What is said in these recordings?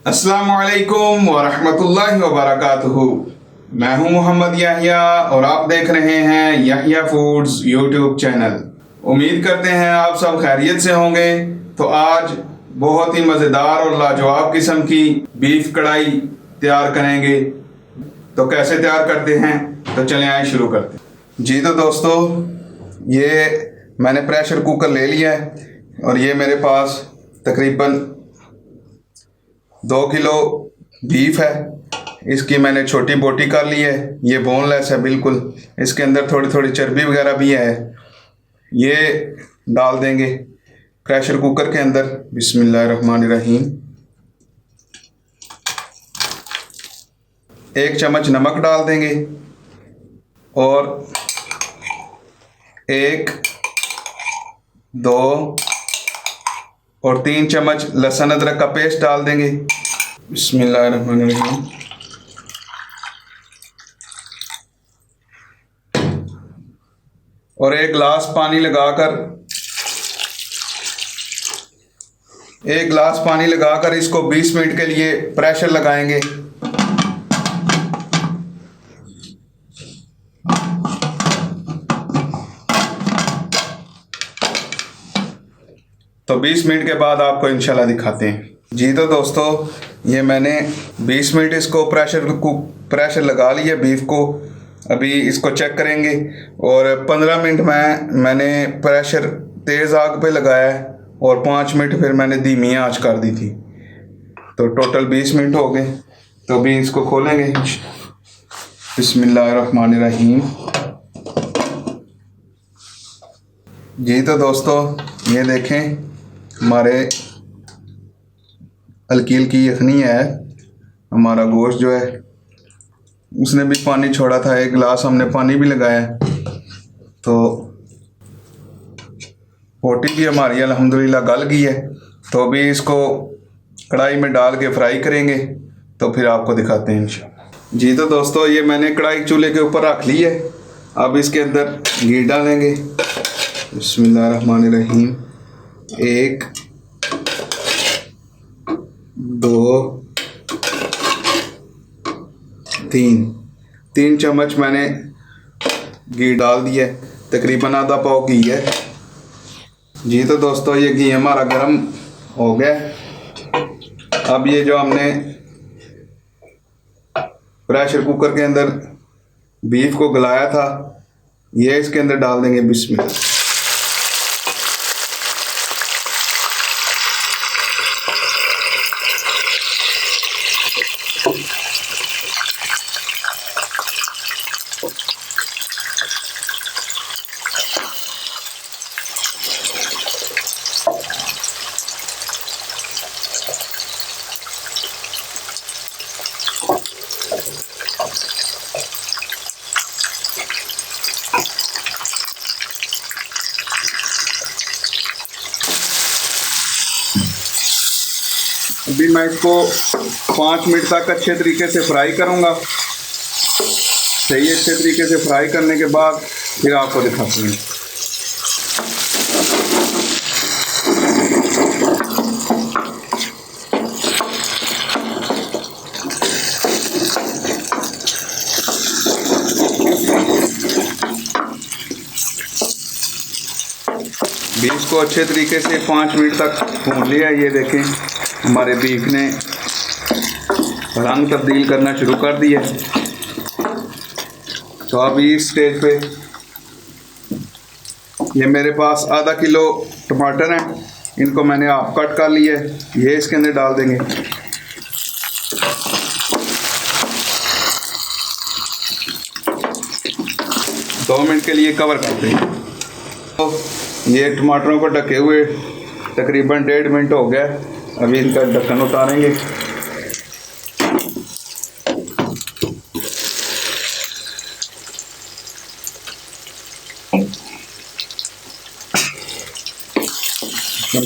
अस्सलामुअलैकुम वरहमतुल्लाहि वबरकातुहू। मैं हूं मोहम्मद याहिया और आप देख रहे हैं याहिया फूड्स यूट्यूब चैनल। उम्मीद करते हैं आप सब खैरियत से होंगे। तो आज बहुत ही मज़ेदार और लाजवाब किस्म की बीफ कढ़ाई तैयार करेंगे। तो कैसे तैयार करते हैं, तो चलें आए शुरू करते हैं। जी तो दोस्तों, ये मैंने प्रेशर कुकर ले लिया है और ये मेरे पास तकरीबन 2 किलो बीफ है। इसकी मैंने छोटी बोटी कर ली है। ये बोनलेस है बिल्कुल। इसके अंदर थोड़ी थोड़ी चर्बी वगैरह भी है। ये डाल देंगे प्रेशर कुकर के अंदर। बिस्मिल्लाहिर्रहमानिर्रहीम। 1 चम्मच नमक डाल देंगे और 1, 2 और 3 चम्मच लहसुन अदरक का पेस्ट डाल देंगे। बिस्मिल्लाहिर्रहमानिर्रहीम। और 1 गिलास पानी लगाकर इसको 20 मिनट के लिए प्रेशर लगाएंगे। तो 20 मिनट के बाद आपको इंशाल्लाह दिखाते हैं। जी तो दोस्तों, ये मैंने 20 मिनट इसको प्रेशर लगा लिया बीफ को। अभी इसको चेक करेंगे। और 15 मिनट मैंने प्रेशर तेज़ आग पे लगाया है और 5 मिनट फिर मैंने धीमी आंच कर दी थी। तो टोटल 20 मिनट हो गए। तो अभी इसको खोलेंगे। बिस्मिल्लाहिर्रहमानिर्रहीम। जी तो दोस्तों, ये देखें हमारे हल्की हल्की यखनी है। हमारा गोश्त जो है उसने भी पानी छोड़ा था। 1 गिलास हमने पानी भी लगाया। तो बोटी भी हमारी अल्हम्दुलिल्लाह गल गई है। तो अभी इसको कढ़ाई में डाल के फ्राई करेंगे। तो फिर आपको दिखाते हैं इंशाल्लाह। जी तो दोस्तों, ये मैंने कढ़ाई चूल्हे के ऊपर रख ली है। अब इसके अंदर घी डालेंगे। बिस्मिल्लाहिर्रहमानिर्रहीम। 1, 2, 3 चम्मच मैंने घी डाल दिया है। तकरीबन आधा पाव घी है। जी तो दोस्तों, ये घी हमारा गर्म हो गया। अब ये जो हमने प्रेशर कुकर के अंदर बीफ को गलाया था, ये इसके अंदर डाल देंगे। बिस्मिल्लाह। अभी मैं इसको 5 मिनट तक अच्छे तरीके से फ्राई करूँगा। सही अच्छे तरीके से फ्राई करने के बाद फिर आपको दिखाते हैं। बीफ को अच्छे तरीके से 5 मिनट तक भून लिया। ये देखें हमारे बीफ ने रंग तब्दील करना शुरू कर दिया। तो अभी इस स्टेज पे ये मेरे पास आधा किलो टमाटर हैं। इनको मैंने हाफ कट कर लिया है। ये इसके अंदर डाल देंगे। दो मिनट के लिए कवर करते हैं। तो ये टमाटरों को ढके हुए तकरीबन 1.5 मिनट हो गया। अभी इनका ढक्कन उतारेंगे।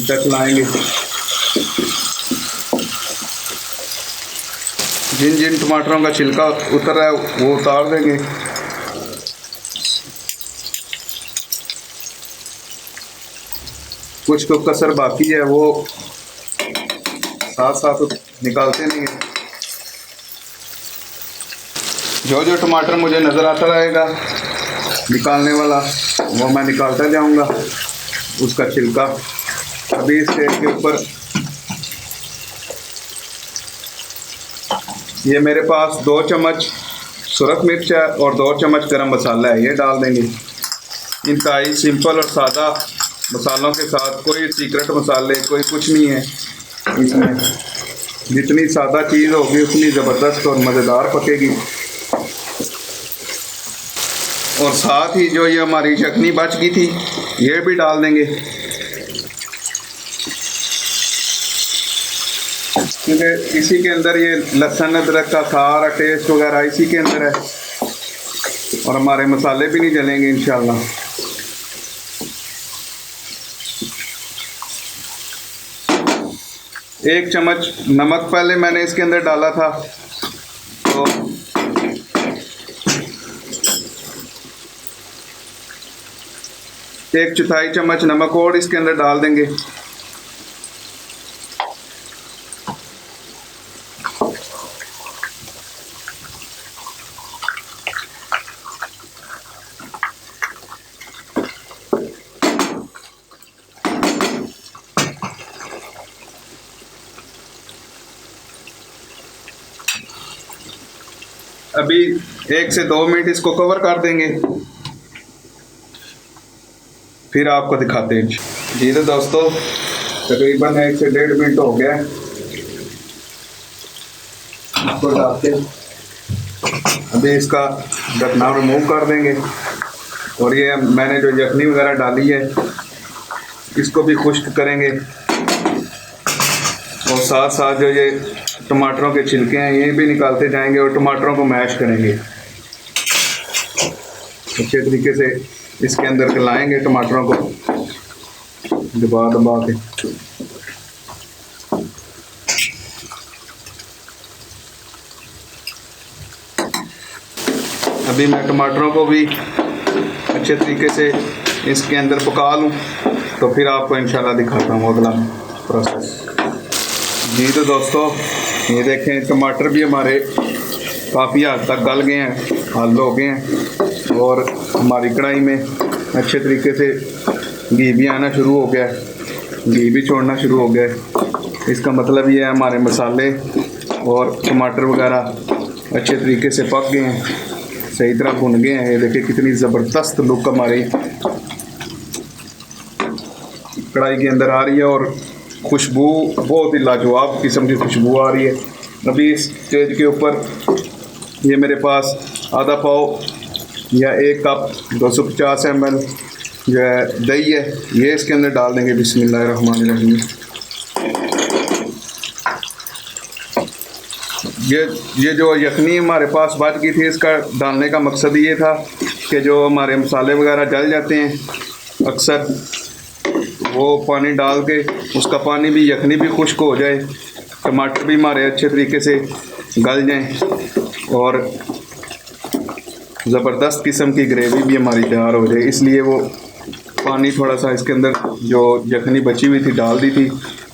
चलाएंगे। जिन टमाटरों का छिलका उतर रहा है वो उतार देंगे। कुछ तो कसर बाकी है, वो साथ साथ निकालते नहीं हैं। जो जो टमाटर मुझे नज़र आता रहेगा निकालने वाला वो मैं निकालता जाऊंगा उसका छिलका। अभी इस तेल के ऊपर ये मेरे पास 2 चम्मच सुरख मिर्च है और 2 चम्मच गरम मसाला है, ये डाल देंगे। इंतहाई सिंपल और सादा मसालों के साथ, कोई सीक्रेट मसाले कोई कुछ नहीं है इसमें। जितनी सादा चीज़ होगी उतनी ज़बरदस्त और मज़ेदार पकेगी। और साथ ही जो ये हमारी यखनी बच गई थी ये भी डाल देंगे, क्योंकि इसी के अंदर ये लहसुन अदरक का सारा टेस्ट वगैरह इसी के अंदर है और हमारे मसाले भी नहीं जलेंगे इंशाल्लाह। एक चम्मच नमक पहले मैंने इसके अंदर डाला था, तो 1/4 चम्मच नमक और इसके अंदर डाल देंगे। अभी 1 से 2 मिनट इसको कवर कर देंगे, फिर आपको दिखाते हैं। जी तो दोस्तों तकरीबन 1 से 1.5 मिनट हो गया है, इसको डालते अभी इसका ढकना रिमूव कर देंगे। और ये मैंने जो यखनी वगैरह डाली है इसको भी खुश्क करेंगे और साथ साथ जो ये टमाटरों के छिलके हैं ये भी निकालते जाएंगे और टमाटरों को मैश करेंगे अच्छे तरीके से। इसके अंदर लाएंगे टमाटरों को दबा दबा के। अभी मैं टमाटरों को भी अच्छे तरीके से इसके अंदर पका लूँ तो फिर आपको इंशाल्लाह दिखाता हूँ अगला प्रोसेस। जी तो दोस्तों ये देखें टमाटर भी हमारे काफ़ी हद तक गल गए हैं, हल हो गए हैं और हमारी कढ़ाई में अच्छे तरीके से घी भी आना शुरू हो गया है, घी भी छोड़ना शुरू हो गया है। इसका मतलब ये है हमारे मसाले और टमाटर वगैरह अच्छे तरीके से पक गए हैं, सही तरह भुन गए हैं। ये देखिए कितनी ज़बरदस्त लुक हमारी कढ़ाई के अंदर आ रही है और खुशबू बहुत ही लाजवाब किस्म की खुशबू आ रही है। अभी इस स्टेज के ऊपर ये मेरे पास आधा पाव या 1 कप 250 ml जो है दही है, ये इसके अंदर डाल देंगे। बिस्मिल्लाहिर्रहमानिर्रहीम। ये जो यखनी हमारे पास बच गई थी इसका डालने का मकसद ये था कि जो हमारे मसाले वगैरह जल जाते हैं अक्सर, वो पानी डाल के उसका पानी भी यखनी भी खुश्क हो जाए, टमाटर भी हमारे अच्छे तरीके से गल जाएं और ज़बरदस्त किस्म की ग्रेवी भी हमारी तैयार हो जाए। इसलिए वो पानी थोड़ा सा इसके अंदर जो यखनी बची हुई थी डाल दी थी,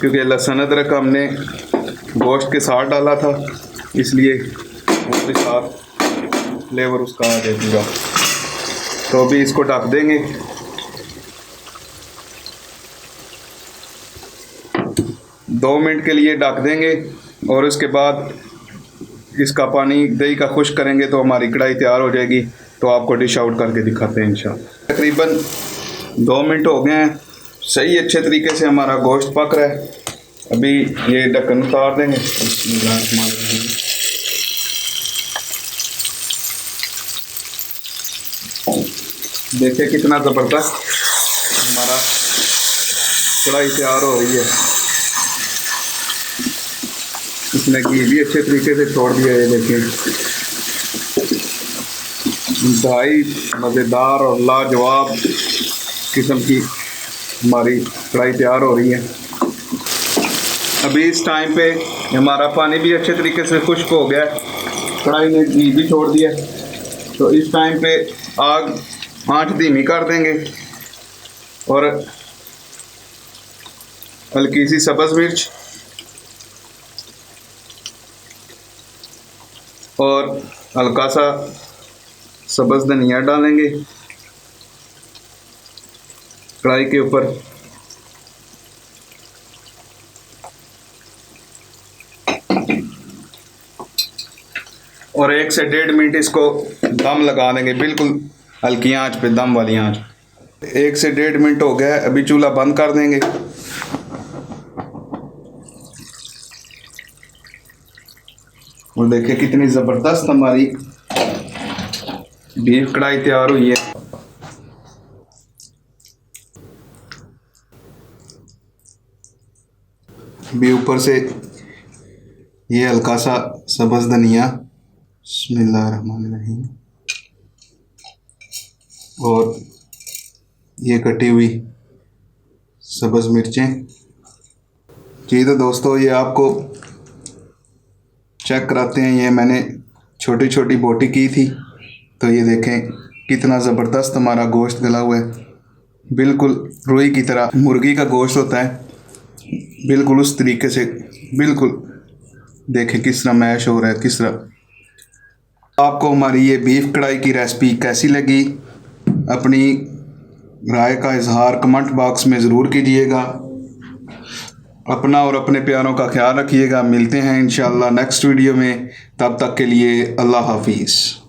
क्योंकि लहसुन अदरक हमने गोश्त के साथ डाला था इसलिए वो भी साथ फ्लेवर उसका आ जाएगा। तो अभी इसको ढक देंगे। 2 मिनट के लिए ढक देंगे और उसके बाद इसका पानी दही का खुश्क करेंगे तो हमारी कढ़ाई तैयार हो जाएगी। तो आपको डिश आउट करके दिखाते हैं इंशाल्लाह। तकरीबन 2 मिनट हो गए हैं, सही अच्छे तरीके से हमारा गोश्त पक रहा है। अभी ये ढक्कन उतार देंगे। देखिए कितना ज़बरदस्त हमारा कढ़ाई तैयार हो रही है। इसने घी भी अच्छे तरीके से छोड़ दिया है। देखिए इंतहाई मज़ेदार और लाजवाब किस्म की हमारी कढ़ाई तैयार हो रही है। अभी इस टाइम पे हमारा पानी भी अच्छे तरीके से खुश्क हो गया है, कढ़ाई ने घी भी छोड़ दिया। तो इस टाइम पे आँच धीमी कर देंगे और हल्की सी सब्ज़ मिर्च और हल्का सा सब्ज़ धनिया डालेंगे कढ़ाई के ऊपर। और 1 से 1.5 मिनट इसको दम लगा देंगे, बिल्कुल हल्की आंच पे, दम वाली आंच। 1 से 1.5 मिनट हो गया, अभी चूल्हा बंद कर देंगे। और देखिए कितनी ज़बरदस्त हमारी बीफ कढ़ाई तैयार हुई है। भी ऊपर से ये हल्का सा सब्ज़ धनिया, बिस्मिल्लाहिर्रहमानिर्रहीम, और ये कटी हुई सब्ज़ मिर्चें। जी तो दोस्तों, ये आपको चेक कराते हैं। ये मैंने छोटी छोटी बोटी की थी, तो ये देखें कितना ज़बरदस्त हमारा गोश्त गला हुआ है, बिल्कुल रुई की तरह। मुर्गी का गोश्त होता है, बिल्कुल उस तरीके से, बिल्कुल देखें किस तरह मैश हो रहा है, किस तरह। आपको हमारी ये बीफ कढ़ाई की रेसिपी कैसी लगी, अपनी राय का इजहार कमेंट बॉक्स में ज़रूर कीजिएगा। अपना और अपने प्यारों का ख्याल रखिएगा। मिलते हैं इंशाअल्लाह नेक्स्ट वीडियो में, तब तक के लिए अल्लाह हाफिज़।